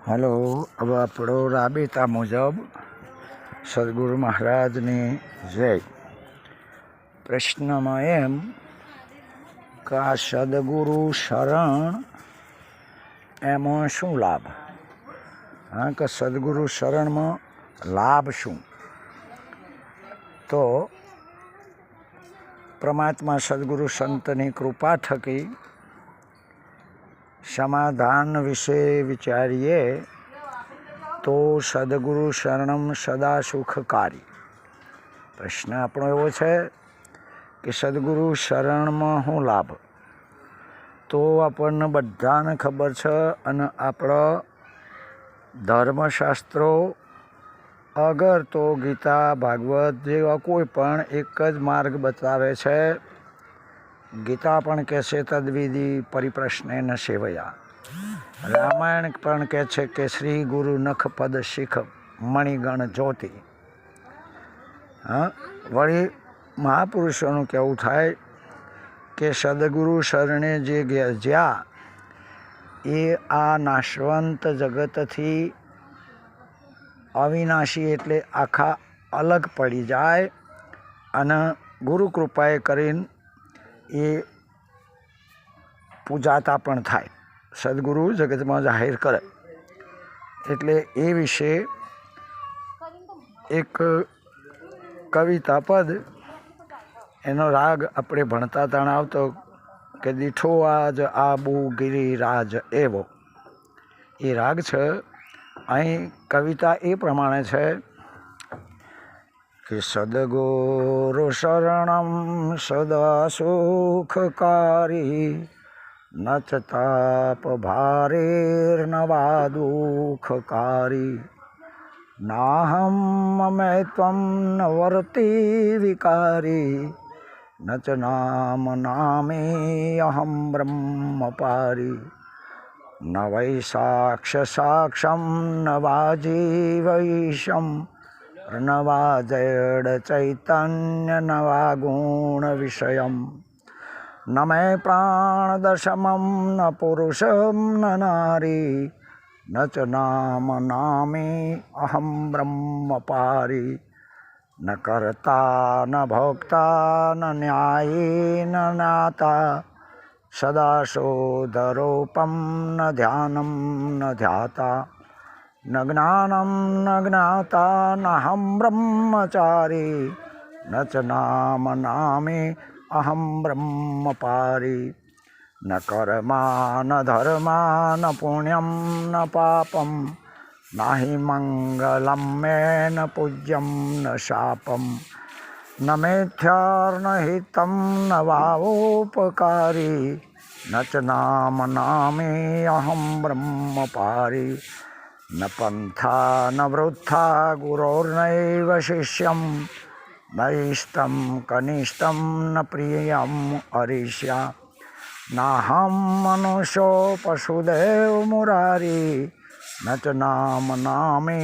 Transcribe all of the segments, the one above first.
Hello. હવે આપણો રાબેતા મુજબ સદગુરુ મહારાજની જય. પ્રશ્નમાં એમ કે આ સદગુરુ શરણ એમાં શું લાભ? હા, કે સદગુરુ શરણમાં લાભ શું? તો પરમાત્મા સદગુરુ સંતની કૃપા થકી સમાધાન વિશે વિચારીએ તો સદગુરુ શરણમ સદા સુખકારી. પ્રશ્ન આપણો એવો છે કે સદગુરુ શરણમાં શું લાભ? તો આપણને બધાને ખબર છે અને આપણા ધર્મશાસ્ત્રો અગર તો ગીતા ભાગવત જેવા કોઈ પણ એક જ માર્ગ બતાવે છે. ગીતા પણ કહે છે તદ્વિધિ પરિપ્રશ્નેન સેવયા. રામાયણ પણ કહે છે કે શ્રી ગુરુ નખ પદ શિખ મણિગણ જ્યોતિ. વળી મહાપુરુષોનું કહેવું થાય કે સદગુરુ શરણે જે જ્યાં એ આ નાશવંત જગતથી અવિનાશી એટલે આખા અલગ પડી જાય અને ગુરુ કૃપાએ કરીને એ પૂજાતા પણ થાય. સદગુરુ જગતમાં જાહેર કરે. એટલે એ વિશે એક કવિતા પદ, એનો રાગ આપણે ભણતા તાણ આવતો કે દીઠો આજ આબુ ગિરિરાજ એવો. એ રાગ છે. અહીં કવિતા એ પ્રમાણે છે કે સદગુરુ શરણમ સદા સુખકારી નચ તાપ ભારેર નવા દુઃખકારી નાહમ મમે ત્વમ ન વર્તી વિકારી નચ નામ નામે અહમ બ્રહ્મ પારી ન વૈ સાક્ષ સાક્ષમ ન વા જીવૈષમ ન વા જડ ચૈતન્ય ન વા ગુણ વિષયમ ન મે પ્રાણદશમમ ન પુરુષમ ન નારી ન ચ નામ નામે અહમ બ્રહ્મ પારી ન કર્તા ન ભોક્તા ન ન્યાયી ન જ્ઞાતા સદા શોધરૂપમ ન ધ્યાનમ ન ધ્યાતા ન જ્ઞાનમ ન જ્ઞાતા નહમ બ્રહ્મચારી ન ચ નામ નામે અહમ બ્રહ્મ પારી ન કર્મા ન ધર્મા ન પુણ્યમ ન પાપમ નાહિ મંગલમ મે ન પૂજ્યમ ન શાપમ ન મિથ્યાર્ન હિતમ ન વાવોપકારી ન ચ નામ નામે અહમ બ્રહ્મ પારી ન પંથા ન વૃથા ગુરોર્નૈવ શિષ્યમ નૈષ્ટમ કનિષ્ઠમ ન પ્રિયમ અરિષ્યા નાહમ મનુષ્યો પશુદેવ મુરારી ન ચ નામ નામે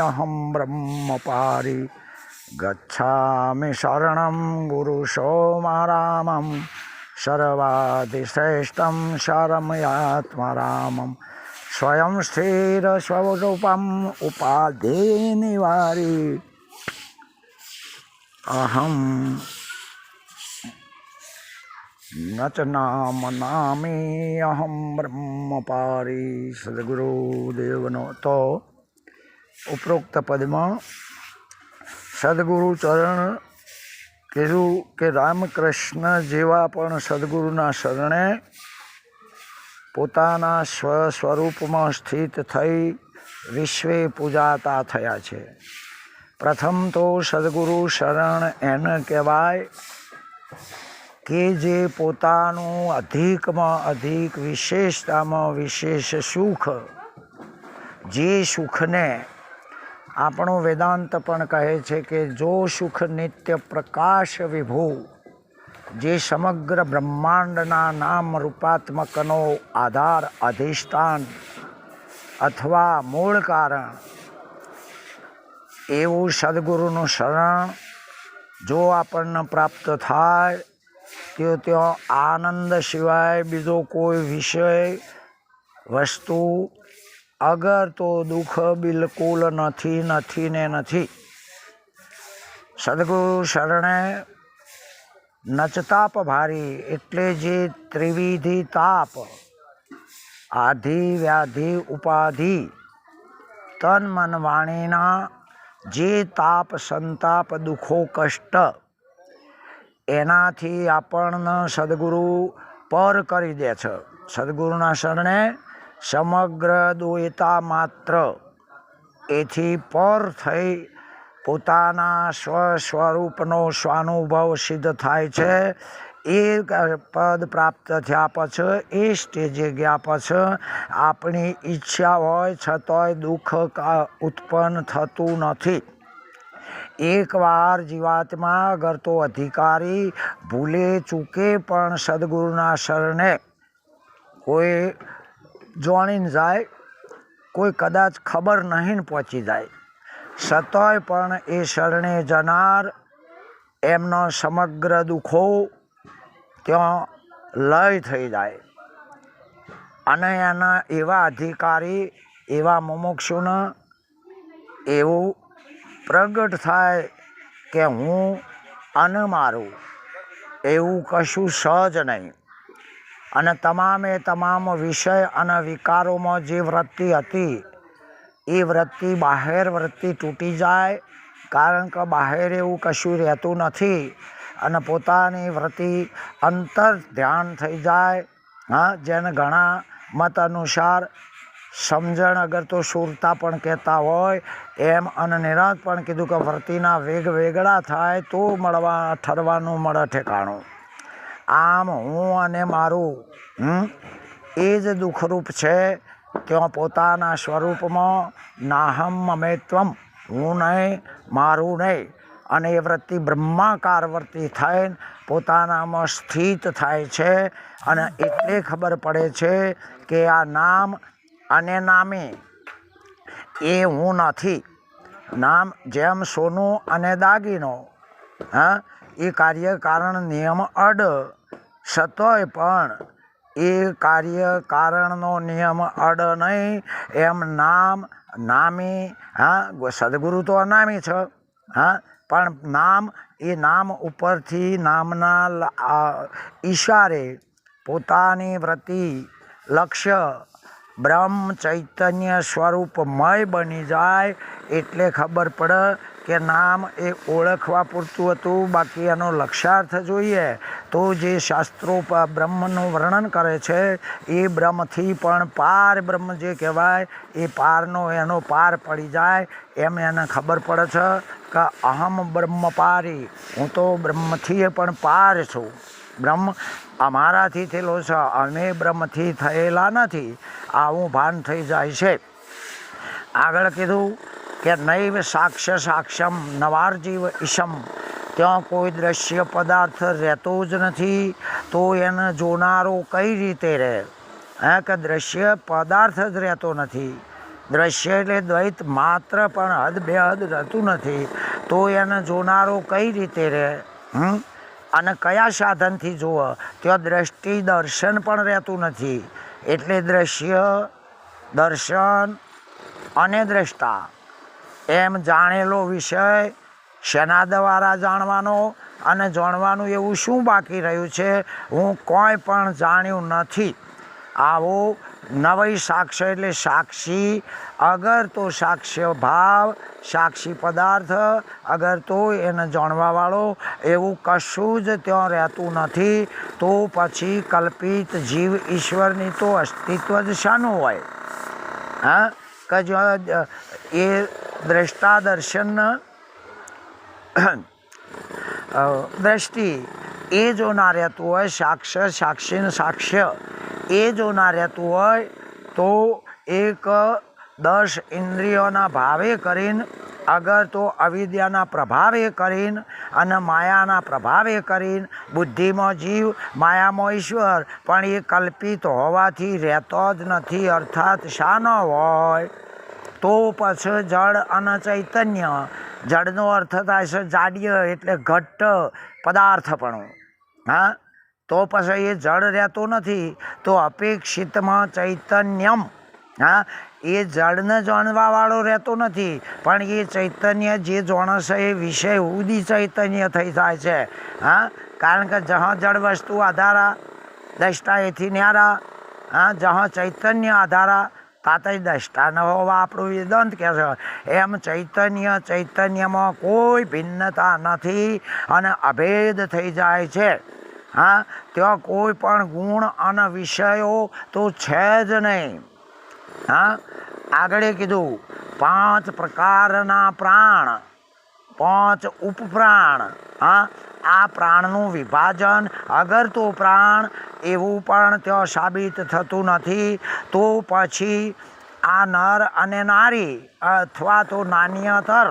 અહમ બ્રહ્મ પારી ગચ્છામિ શરણમ ગુરુસોમારામમ સર્વાધિશ્રેષ્ઠમ શરમયાત્મારામમ સ્વયં સ્થિર સ્વરૂપમ ઉપાધિ નિવારી અહમ ન ચ નામ નામે અહમ બ્રહ્મ પારી. સદગુરુદેવનો તો ઉપરોક્ત પદમાં સદગુરુ ચરણ કીધું કે રામકૃષ્ણ જેવા પણ સદગુરુના શરણે પોતાના સ્વસ્વરૂપમાં સ્થિત થઈ વિશ્વે પૂજાતા થયા છે. પ્રથમ તો સદગુરુ શરણ એને કહેવાય કે જે પોતાનું અધિકમાં અધિક વિશેષતામાં વિશેષ સુખ, જે સુખને આપણો વેદાંત પણ કહે છે કે જો સુખ નિત્ય પ્રકાશ વિભુ, જે સમગ્ર બ્રહ્માંડના નામ રૂપાત્મકનો આધાર અધિષ્ઠાન અથવા મૂળ કારણ એવું સદગુરુનું શરણ જો આપણને પ્રાપ્ત થાય તો ત્યાં આનંદ સિવાય બીજો કોઈ વિષય વસ્તુ અગર તો દુઃખ બિલકુલ નથી નથી ને નથી. સદગુરુ શરણે નચતાપ ભારી એટલે જે ત્રિવિધિ તાપ, આધિ વ્યાધિ ઉપાધિ, તન મન વાણીના જે તાપ સંતાપ દુઃખો કષ્ટ, એનાથી આપણને સદગુરુ પર કરી દે છે. સદગુરુના શરણે સમગ્ર દ્વૈતા માત્ર એથી પર થઈ પોતાના સ્વસ્વરૂપનો સ્વાનુભવ સિદ્ધ થાય છે. એ પદ પ્રાપ્ત થયા પછી એ સ્ટેજે ગયા પછી આપણી ઈચ્છા હોય છતાંય દુઃખ ઉત્પન્ન થતું નથી. એકવાર જીવાત્મા અગર તો અધિકારી ભૂલે ચૂકે પણ સદગુરુના શરણે કોઈ જાણીને જાય, કોઈ કદાચ ખબર નહીં પહોંચી જાય, છતાંય પણ એ શરણે જનાર એમનો સમગ્ર દુઃખો ત્યાં લય થઈ જાય. અને એના એવા અધિકારી એવા મુમુક્ષુને એવું પ્રગટ થાય કે હું અને મારું એવું કશું સહજ નહીં. અને તમામે તમામ વિષય અને વિકારોમાં જે વૃત્તિ હતી એ વૃત્તિ બાહેર વૃત્તિ તૂટી જાય. કારણ કે બહાર એવું કશું રહેતું નથી અને પોતાની વૃત્તિ અંતર ધ્યાન થઈ જાય. જેને ઘણા મત અનુસાર સમજણ અગર તો સુરતા પણ કહેતા હોય એમ, અને નિરાંત પણ કીધું કે વૃત્તિના વેગ વેગળા થાય તો મળવા ઠરવાનું મળે ઠેકાણું. આમ હું અને મારું એ જ દુઃખરૂપ છે. ત્યાં પોતાના સ્વરૂપમાં નાહમ મમેત્વમ, હું નહીં મારું નહીં, અને એ વૃત્તિ બ્રહ્માકાર વૃત્તિ થઈને પોતાનામાં સ્થિત થાય છે. અને એટલે ખબર પડે છે કે આ નામ અને નામે એ હું નથી. નામ જેમ સોનું અને દાગીનો, એ કાર્ય કારણ નિયમ અડ, છતાંય પણ એ કાર્ય કારણનો નિયમ અડ નહીં. એમ નામ નામી, સદગુરુ તો અનામી છે, પણ નામ એ નામ ઉપરથી નામના ઈશારે પોતાની વૃત્તિ લક્ષ્ય બ્રહ્મ ચૈતન્ય સ્વરૂપમય બની જાય. એટલે ખબર પડે કે નામ એ ઓળખવા પૂરતું હતું, બાકી એનો લક્ષાર્થ જોઈએ તો જે શાસ્ત્રો બ્રહ્મનું વર્ણન કરે છે એ બ્રહ્મથી પણ પાર બ્રહ્મ જે કહેવાય એ પારનો એનો પાર પડી જાય. એમ એને ખબર પડે છે કે અહમ બ્રહ્મ પારી, હું તો બ્રહ્મથી પણ પાર છું. બ્રહ્મ અમારાથી થયેલો છે, અમે બ્રહ્મથી થયેલા નથી, આવું ભાન થઈ જાય છે. આગળ કીધું કે નૈવ સાક્ષ્ય સાક્ષ્યમ નવારજીવ ઈશમ, ત્યાં કોઈ દ્રશ્ય પદાર્થ રહેતો જ નથી તો એને જોનારો કઈ રીતે રહે? કે દ્રશ્ય પદાર્થ જ રહેતો નથી. દ્રશ્ય એટલે દ્વૈત માત્ર, પણ હદ બે હદ રહેતું નથી તો એને જોનારો કઈ રીતે રહે? અને કયા સાધનથી જુઓ? ત્યાં દ્રષ્ટિ દર્શન પણ રહેતું નથી. એટલે દ્રશ્ય દર્શન અને દ્રષ્ટા એમ જાણેલો વિષય શેના દ્વારા જાણવાનો? અને જાણવાનું એવું શું બાકી રહ્યું છે? હું કોઈ પણ જાણ્યું નથી. આવો નવય સાક્ષ્ય એટલે સાક્ષી, અગર તો સાક્ષ્ય ભાવ સાક્ષી પદાર્થ, અગર તો એને જાણવાવાળો એવું કશું જ ત્યાં રહેતું નથી. તો પછી કલ્પિત જીવ ઈશ્વરની તો અસ્તિત્વ જ શાનું હોય? કે જો એ દ્રષ્ટા દર્શન દ્રષ્ટિ એ જો ના રહેતું હોય, સાક્ષ્ય સાક્ષીને સાક્ષ્ય એ જો ના રહેતું હોય તો એક 10 ઇન્દ્રિયોના ભાવે કરીને, અગર તો અવિદ્યાના પ્રભાવે કરીને અને માયાના પ્રભાવે કરીને, બુદ્ધિમાં જીવ માયામાં ઈશ્વર, પણ એ કલ્પિત હોવાથી રહેતો જ નથી. અર્થાત શાનો હોય? તો પછી જળ અને ચૈતન્ય. જળનો અર્થ થાય છે જાડ્ય એટલે ઘટ્ટ પદાર્થપણું. તો પછી એ જળ રહેતો નથી તો અપેક્ષિતમાં ચૈતન્યમ, હા, એ જળને જાણવાવાળો રહેતો નથી, પણ એ ચૈતન્ય જે જાણશે એ વિષય સુધી ચૈતન્ય થઈ જાય છે. હા, કારણ કે જहाँ જળ વસ્તુ આધારા દ્રષ્ટા એથી ન્યારા. હા, જहाँ ચૈતન્ય આધારા તાતે દ્રષ્ટા ન હોવા આપણું વેદાંત કહે છે. એમ ચૈતન્યમાં કોઈ ભિન્નતા નથી અને અભેદ થઈ જાય છે. હા, ત્યાં કોઈ પણ ગુણ અને વિષયો તો છે જ નહીં. હા, આગળ કીધું 5 પ્રકારના પ્રાણ, 5 ઉપપ્રાણ. હા, આ પ્રાણનું વિભાજન અગર તો પ્રાણ એવું પણ ત્યાં સાબિત થતું નથી, તો પછી આ નર અને નારી અથવા તો નાન્યતર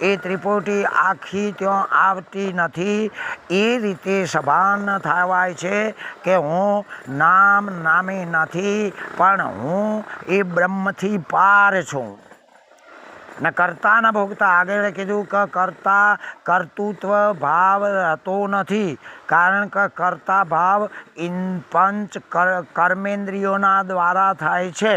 એ ત્રિપુટી આખી ત્યાં આવતી નથી. એ રીતે સભાન થવાય છે કે હું નામે નથી, પણ હું એ બ્રહ્મથી પાર છું. ને કર્તા ન ભોગતા. આગળ કીધું કે કર્તા કર્તૃત્વ ભાવ રહેતો નથી, કારણ કે કર્તા ભાવ પંચ કર્મેન્દ્રિયોના દ્વારા થાય છે.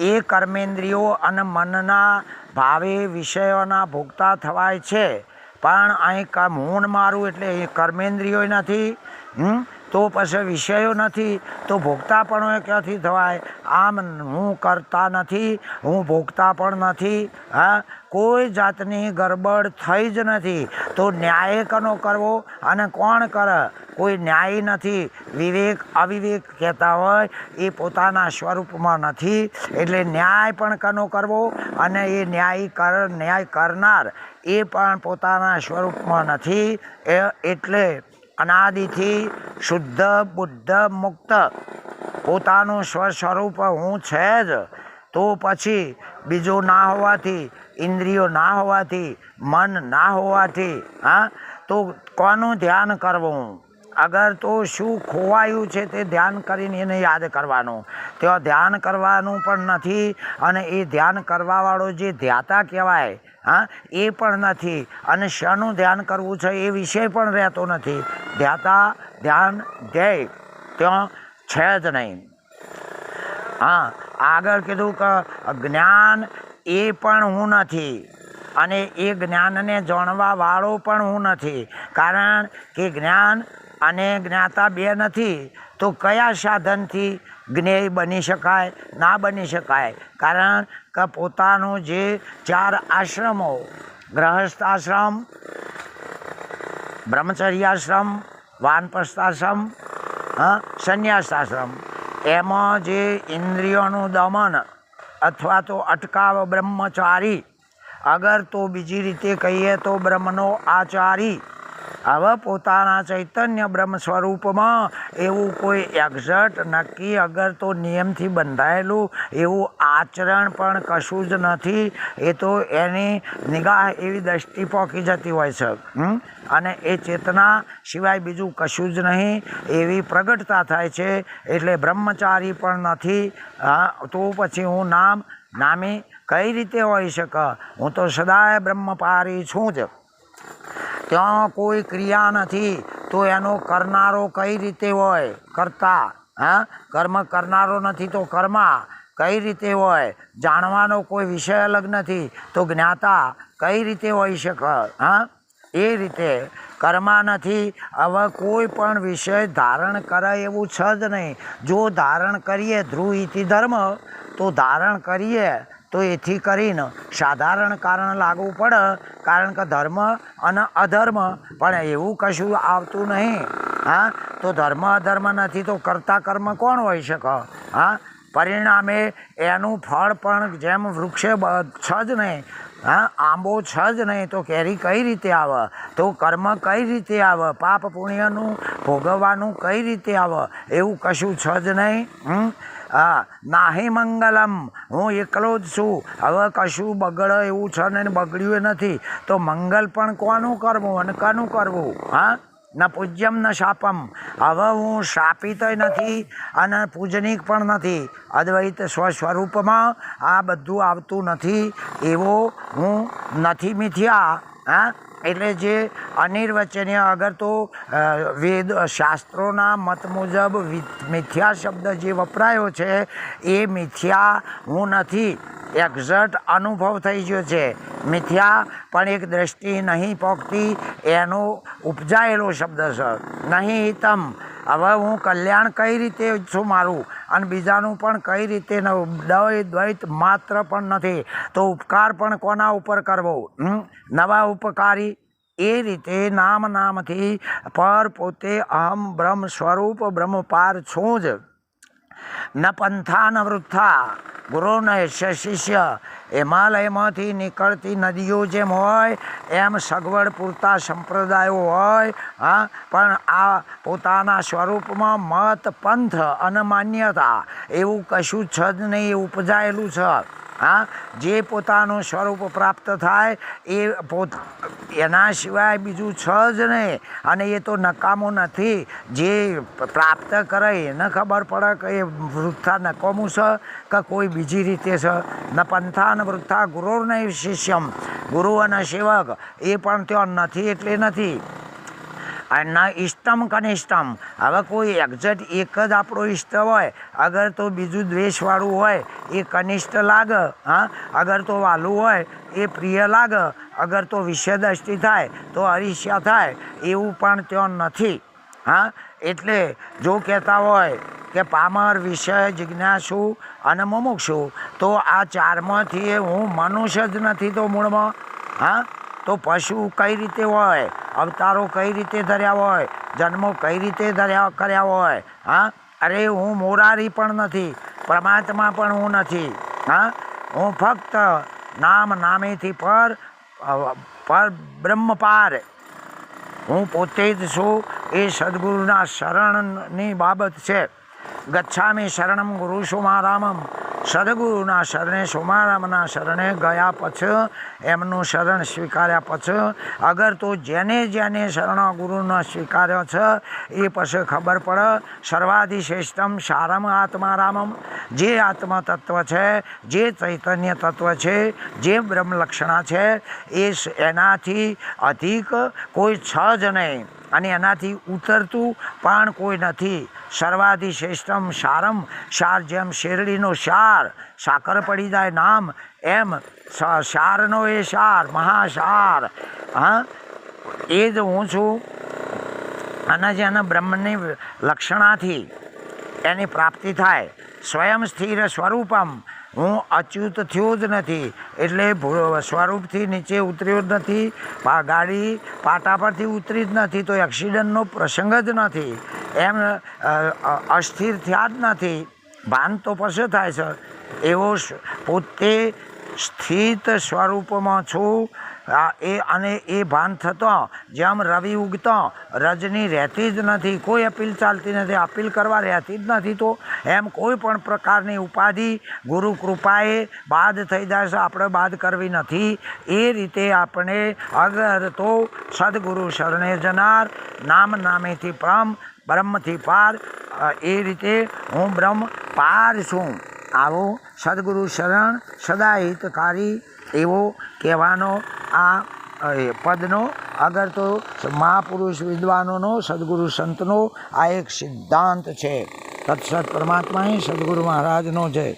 એ કર્મેન્દ્રિયો અને મનના ભાવે વિષયોના ભોગતા થવાય છે. પણ અહીં હું મારું એટલે એ કર્મેન્દ્રિયો નથી, તો પછી વિષયો નથી, તો ભોગતા પણ ક્યાંથી થવાય? આમ હું કરતા નથી, હું ભોગતા પણ નથી. હા, કોઈ જાતની ગરબડ થઈ જ નથી. તો ન્યાય કનો કરવો અને કોણ કરે? કોઈ ન્યાય નથી. વિવેક અવિવેક કહેતા હોય એ પોતાના સ્વરૂપમાં નથી, એટલે ન્યાય પણ કનો કરવો અને એ ન્યાય કરનાર એ પણ પોતાના સ્વરૂપમાં નથી. એટલે અનાદિથી શુદ્ધ બુદ્ધ મુક્ત પોતાનું સ્વસ્વરૂપ હું છે જ. તો પછી બીજું ના હોવાથી, ઇન્દ્રિયો ના હોવાથી, મન ના હોવાથી, હા, તો કોનું ધ્યાન કરવું? અગર તો શું ખોવાયું છે તે ધ્યાન કરીને એને યાદ કરવાનું. ત્યાં ધ્યાન કરવાનું પણ નથી, અને એ ધ્યાન કરવાવાળો જે ધ્યાતા કહેવાય, હા, એ પણ નથી. અને શાનું ધ્યાન કરવું છે એ વિષય પણ રહેતો નથી. ધ્યાતા ધ્યાન ધ્યેય ત્યાં છે જ નહીં. હા, આગળ કીધું કે જ્ઞાન એ પણ હું નથી, અને એ જ્ઞાનને જાણવા વાળો પણ હું નથી. કારણ કે જ્ઞાન અને જ્ઞાતા બે નથી, તો કયા સાધનથી જ્ઞેય બની શકાય? ના બની શકાય. કારણ કે પોતાનું જે 4 આશ્રમો, ગ્રહસ્થાશ્રમ, બ્રહ્મચર્યાશ્રમ, વાનપ્રસ્થાશ્રમ, સંન્યાસાશ્રમ, એમાં જે ઇન્દ્રિયોનું દમન અથવા તો અટકાવ બ્રહ્મચારી, અગર તો બીજી રીતે કહીએ તો બ્રહ્મનો આચારી. હવે પોતાના ચૈતન્ય બ્રહ્મ સ્વરૂપમાં એવું કોઈ એક્ઝેક્ટ નક્કી અગર તો નિયમથી બંધાયેલું એવું આચરણ પણ કશું જ નથી. એ તો એની નિગાહ એવી દ્રષ્ટિ પોકી જતી હોય છે, અને એ ચેતના સિવાય બીજું કશું જ નહીં એવી પ્રગટતા થાય છે. એટલે બ્રહ્મચારી પણ નથી. તો પછી હું નામે કઈ રીતે હોઈ શકે? હું તો સદાય બ્રહ્મપારી છું જ. ત્યાં કોઈ ક્રિયા નથી, તો એનો કરનારો કઈ રીતે હોય? કરતા. હા, કર્મ કરનારો નથી તો કર્મા કઈ રીતે હોય? જાણવાનો કોઈ વિષય અલગ નથી, તો જ્ઞાતા કઈ રીતે હોઈ શકે? હા, એ રીતે કર્મા નથી. હવે કોઈ પણ વિષય ધારણ કરે એવું છે જ નહીં. જો ધારણ કરીએ ધ્રુવ ઇતિ ધર્મ, તો ધારણ કરીએ તો એથી કરીને સાધારણ કારણ લાગવું પડે. કારણ કે ધર્મ અને અધર્મ પણ એવું કશું આવતું નહીં. હા, તો ધર્મ અધર્મ નથી તો કરતા કર્મ કોણ હોઈ શકે? હા, પરિણામે એનું ફળ પણ જેમ વૃક્ષે છે જ નહીં. હા, આંબો છે જ નહીં, તો કેરી કઈ રીતે આવે? તો કર્મ કઈ રીતે આવે? પાપ પુણ્યનું ભોગવવાનું કઈ રીતે આવે? એવું કશું છે જ નહીં. હા, નાહી મંગલમ, હું એકલો જ છું. હવે કશું બગડે એવું છે ને બગડ્યું નથી, તો મંગલ પણ કોનું કરવું અને કનું કરવું? હા, ન પૂજ્યમ ન શાપમ. હવે હું શાપિતય નથી અને પૂજનીક પણ નથી. અદ્વૈત સ્વસ્વરૂપમાં આ બધું આવતું નથી. એવો હું નથી મિથ્યા. હા, એટલે જે અનિર્વચનીય, અગર તો વેદ શાસ્ત્રોના મત મુજબ મિથ્યા શબ્દ જે વપરાયો છે એ મિથ્યા હું નથી, એક્ઝેક્ટ અનુભવ થઈ ગયો છે. મિથ્યા પણ એક દ્રષ્ટિ નહીં પોકતી એનો ઉપજાયેલો શબ્દ છે. નહીં હિતમ, હવે હું કલ્યાણ કઈ રીતે ઈચ્છું મારું અને બીજાનું પણ કઈ રીતે દ્વૈત માત્ર પણ નથી, તો ઉપકાર પણ કોના ઉપર કરવો? નવા ઉપકારી. એ રીતે નામથી પર પોતે અહમ બ્રહ્મ સ્વરૂપ બ્રહ્મપાર છું જ. ન પંથા ન વૃથા, ગુરુને શિષ્ય હિમાલયમાંથી નીકળતી નદીઓ જેમ હોય એમ સગવડ પૂરતા સંપ્રદાયો હોય, પણ આ પોતાના સ્વરૂપમાં મત પંથ અને માન્યતા એવું કશું છે જ નહીં, એ ઉપજાયેલું છે. જે પોતાનું સ્વરૂપ પ્રાપ્ત થાય એના સિવાય બીજું છે જ નહીં, અને એ તો નકામું નથી. જે પ્રાપ્ત કરે એને ખબર પડે કે એ વૃથા નકામું છે કે કોઈ બીજી રીતે છે. ન પંથા ન વૃથા ગુરુને શિષ્યમ, ગુરુ અને સેવક એ પણ ત્યાં નથી એટલે નથી. અને ન ઇષ્ટમ કનિષ્ઠમ, હવે કોઈ એક્ઝેક્ટ એક જ આપણો ઇષ્ટ હોય, અગર તો બીજું દ્વેષવાળું હોય એ કનિષ્ઠ લાગે, અગર તો વાલું હોય એ પ્રિય લાગે, અગર તો વિષય દ્રષ્ટિ થાય તો અરિષ્યા થાય, એવું પણ ત્યાં નથી. એટલે જો કહેતા હોય કે પામર, વિષય, જિજ્ઞાસુ અને મુમુક્ષુ, તો આ ચારમાંથી હું મનુષ્ય જ નથી તો મૂળમાં. તો પશુ કઈ રીતે હોય, અવતારો કઈ રીતે ધર્યા હોય, જન્મો કઈ રીતે કર્યા હોય. અરે હું મોરારી પણ નથી, પરમાત્મા પણ હું નથી. હું ફક્ત નામેથી પર બ્રહ્મ પાર હું પોતે જ છું. એ સદગુરુના શરણની બાબત છે. ગચ્છામી શરણમ ગુરુ સોમારામમ, સદગુરુના શરણે સોમારામના શરણે ગયા પછી, એમનું શરણ સ્વીકાર્યા પછી, અગર તો જેને શરણ ગુરુનો સ્વીકાર્યો છે એ પછી ખબર પડે સર્વાધિશ્રેષ્ઠમ સારમ આત્મારામમ, જે આત્મા તત્વ છે, જે ચૈતન્ય તત્વ છે, જે બ્રહ્મલક્ષણા છે, એનાથી અધિક કોઈ છે જ નહીં અને એનાથી ઉતરતું પણ કોઈ નથી. સર્વાધિશ્રેષ્ઠમ સારમ, સાર જેમ શેરડીનો સાર સાકર પડી જાય નામ, એમ સારનો એ સાર, મહાસાર એ જ હું છું. અને જેને બ્રહ્મની લક્ષણાથી એની પ્રાપ્તિ થાય. સ્વયં સ્થિર સ્વરૂપમ, હું અચ્યુત થયો જ નથી, એટલે સ્વરૂપથી નીચે ઉતર્યો જ નથી, ગાડી પાટા પરથી ઉતરી જ નથી, તો એક્સિડન્ટનો પ્રસંગ જ નથી. એમ અસ્થિર થયા જ નથી, ભાન તો પછી થાય છે. એવો પોતે સ્થિત સ્વરૂપમાં છું. અને એ ભાન થતો જેમ રવિ ઉગતો રજની રહેતી જ નથી, કોઈ અપીલ ચાલતી નથી, અપીલ કરવા રહેતી જ નથી, તો એમ કોઈ પણ પ્રકારની ઉપાધિ ગુરુ કૃપાએ બાદ થઈ જાય છે, આપણે બાદ કરવી નથી. એ રીતે આપણે અગર તો સદગુરુ શરણે જનાર, નામેથી બ્રહ્મથી પાર, એ રીતે હું બ્રહ્મ પાર છું. આવો સદગુરુ શરણ સદા હિતકારી એવો કહેવાનો આ પદનો, અગર તો મહાપુરુષ વિદ્વાનોનો, સદગુરુ સંતનો આ એક સિદ્ધાંત છે. તત્સત પરમાત્મા સદગુરુ મહારાજનો જય.